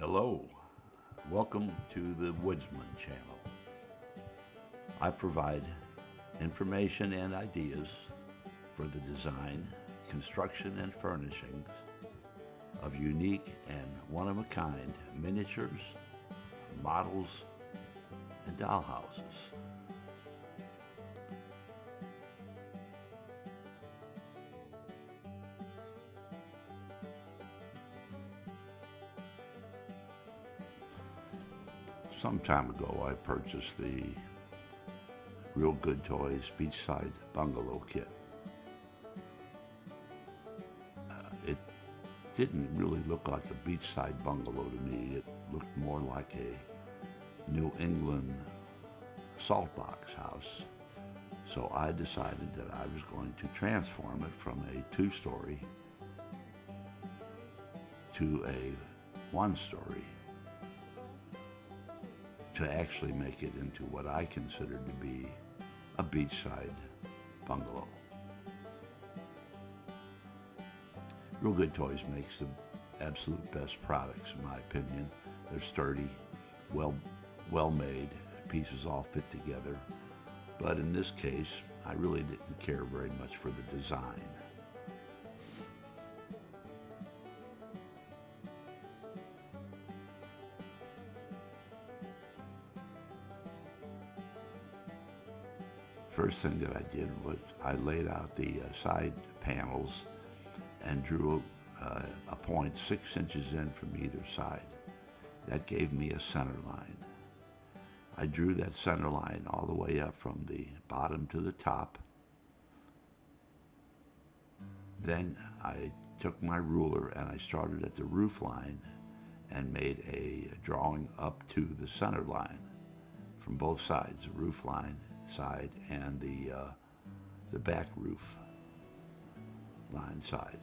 Hello, welcome to the Woodsman channel. I provide information and ideas for the design, construction, and furnishings of unique and one-of-a-kind miniatures, models, and dollhouses. Some time ago, I purchased the Real Good Toys Beachside Bungalow kit. It didn't really look like a beachside bungalow to me. It looked more like a New England salt box house. So I decided that I was going to transform it from a two-story to a one-story, to actually make it into what I considered to be a beachside bungalow. Real Good Toys makes the absolute best products, in my opinion. They're sturdy, well made, pieces all fit together. But in this case, I really didn't care very much for the design. First thing that I did was I laid out the side panels and drew a point 6 inches in from either side. That gave me a center line. I drew that center line all the way up from the bottom to the top. Then I took my ruler and I started at the roof line and made a drawing up to the center line from both sides, the roof line side and the back roof line side.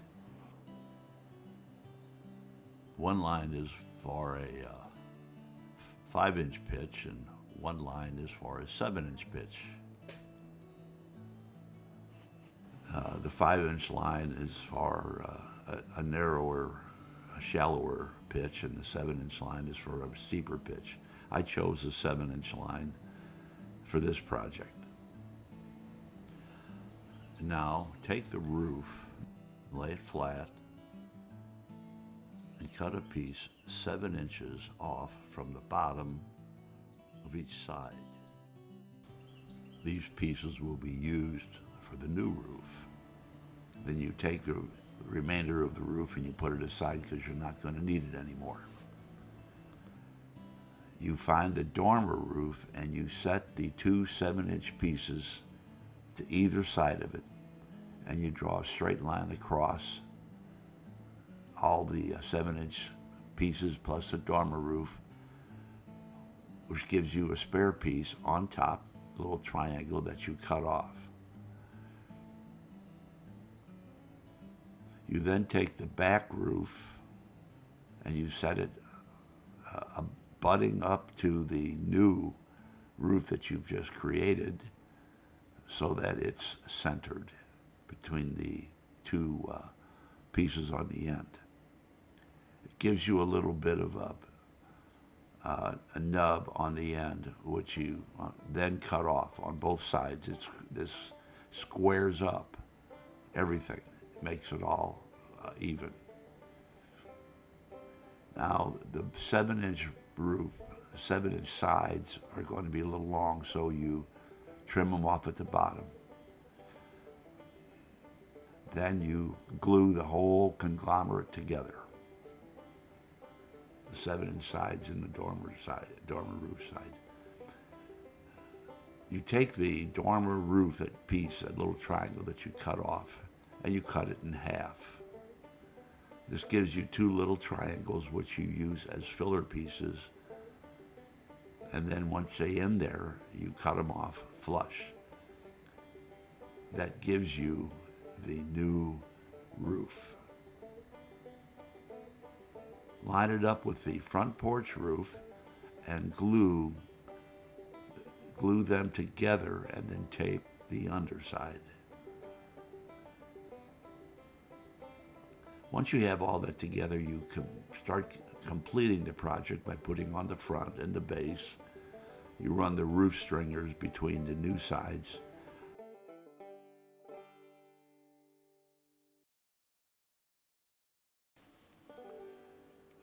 One line is for a 5-inch pitch and one line is for a 7-inch pitch. The 5-inch line is for a narrower, a shallower pitch, and the 7-inch line is for a steeper pitch. I chose the 7-inch line for this project. Now take the roof, lay it flat, and cut a piece 7 inches off from the bottom of each side. These pieces will be used for the new roof. Then you take the remainder of the roof and you put it aside because you're not going to need it anymore. You find the dormer roof and you set the two 7-inch pieces to either side of it, and you draw a straight line across all the 7-inch pieces plus the dormer roof, which gives you a spare piece on top, a little triangle that you cut off. You then take the back roof and you set it butting up to the new roof that you've just created so that it's centered between the two pieces on the end. It gives you a little bit of a nub on the end, which you then cut off on both sides. This squares up everything, makes it all even. Now the 7-inch roof, 7-inch sides are going to be a little long, so you trim them off at the bottom. Then you glue the whole conglomerate together. The 7-inch sides and the dormer roof side. You take the dormer roof, that piece, that little triangle that you cut off, and you cut it in half. This gives you two little triangles which you use as filler pieces, and then once they end there, you cut them off flush. That gives you the new roof. Line it up with the front porch roof and glue them together and then tape the underside. Once you have all that together, you can start completing the project by putting on the front and the base. You run the roof stringers between the new sides.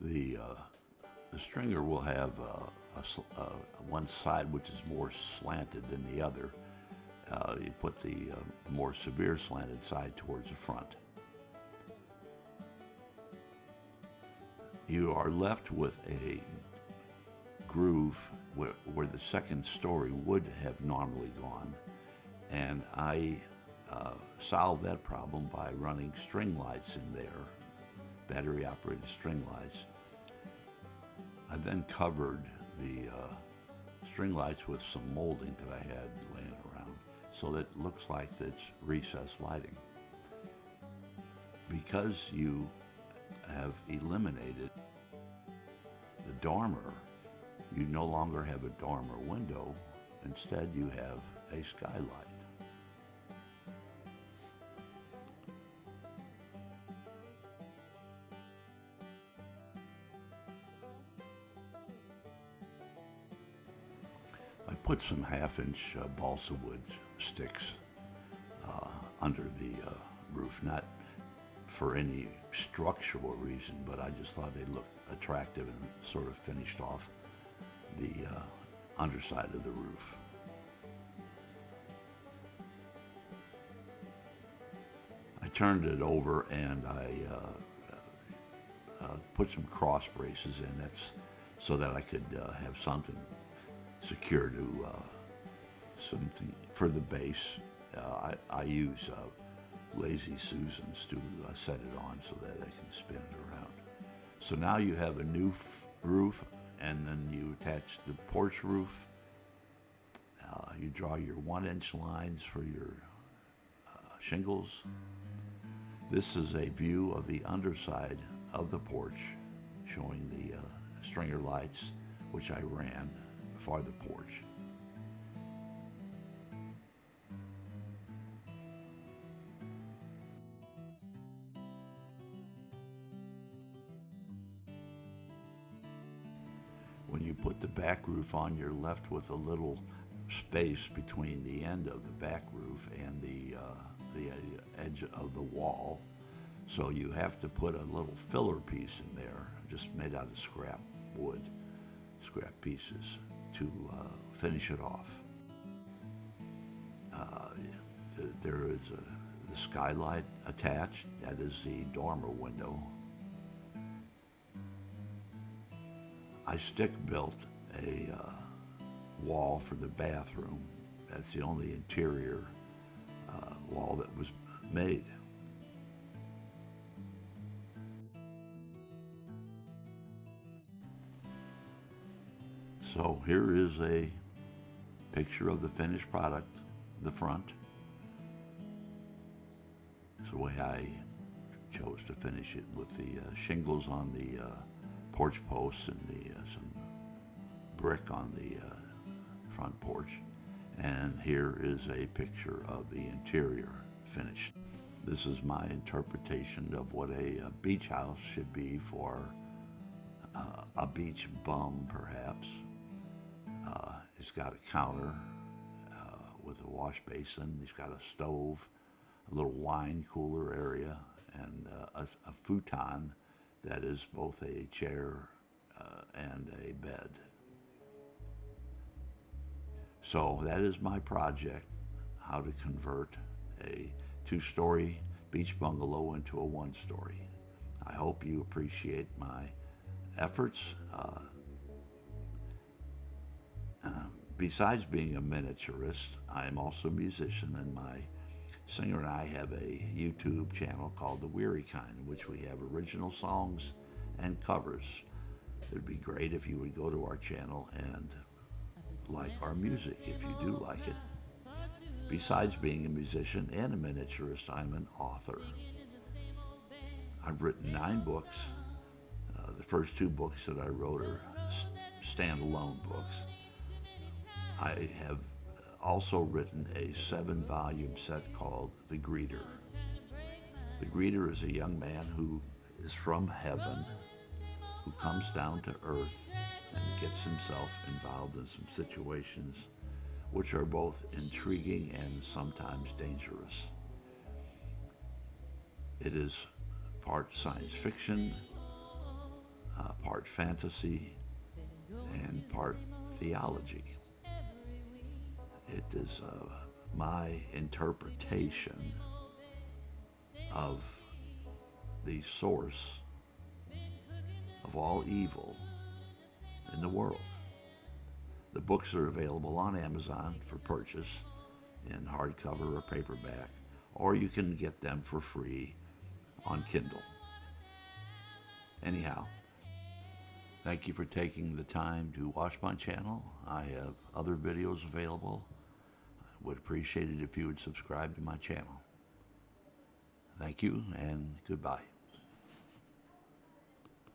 The stringer will have one side which is more slanted than the other. You put the more severe slanted side towards the front. You are left with a groove where the second story would have normally gone, and I solved that problem by running string lights in there, battery-operated string lights. I then covered the string lights with some molding that I had laying around so that it looks like it's recessed lighting. Because you have eliminated the dormer, you no longer have a dormer window. Instead, you have a skylight. I put some half-inch balsa wood sticks under the roof, not for any structural reason, but I just thought they looked attractive and sort of finished off the underside of the roof. I turned it over and I put some cross braces in. That's so that I could have something secure to something for the base. I use Lazy Susans to set it on so that I can spin it around. So now you have a new roof, and then you attach the porch roof. You draw your 1-inch lines for your shingles. This is a view of the underside of the porch, showing the stringer lights, which I ran for the porch. When you put the back roof on, you're left with a little space between the end of the back roof and the edge of the wall. So you have to put a little filler piece in there, just made out of scrap wood, scrap pieces, to finish it off. There is the skylight attached. That is the dormer window. I stick built a wall for the bathroom. That's the only interior wall that was made. So here is a picture of the finished product, the front. It's the way I chose to finish it, with the shingles on the porch posts and some brick on the front porch. And here is a picture of the interior finished. This is my interpretation of what a beach house should be for a beach bum, perhaps. It's got a counter with a wash basin. He's got a stove, a little wine cooler area, and a futon that is both a chair and a bed. So that is my project, how to convert a 2-story beach bungalow into a 1-story. I hope you appreciate my efforts. Besides being a miniaturist, I am also a musician, and my singer and I have a YouTube channel called The Weary Kind, in which we have original songs and covers. It would be great if you would go to our channel and like our music, if you do like it. Besides being a musician and a miniaturist, I'm an author. I've written 9 books. The first 2 books that I wrote are standalone books. I have also written a 7-volume set called The Greeter. The Greeter is a young man who is from heaven, who comes down to earth and gets himself involved in some situations which are both intriguing and sometimes dangerous. It is part science fiction, part fantasy, and part theology. It is my interpretation of the source of all evil in the world. The books are available on Amazon for purchase in hardcover or paperback, or you can get them for free on Kindle. Anyhow, thank you for taking the time to watch my channel. I have other videos available. I would appreciate it if you would subscribe to my channel. Thank you and goodbye.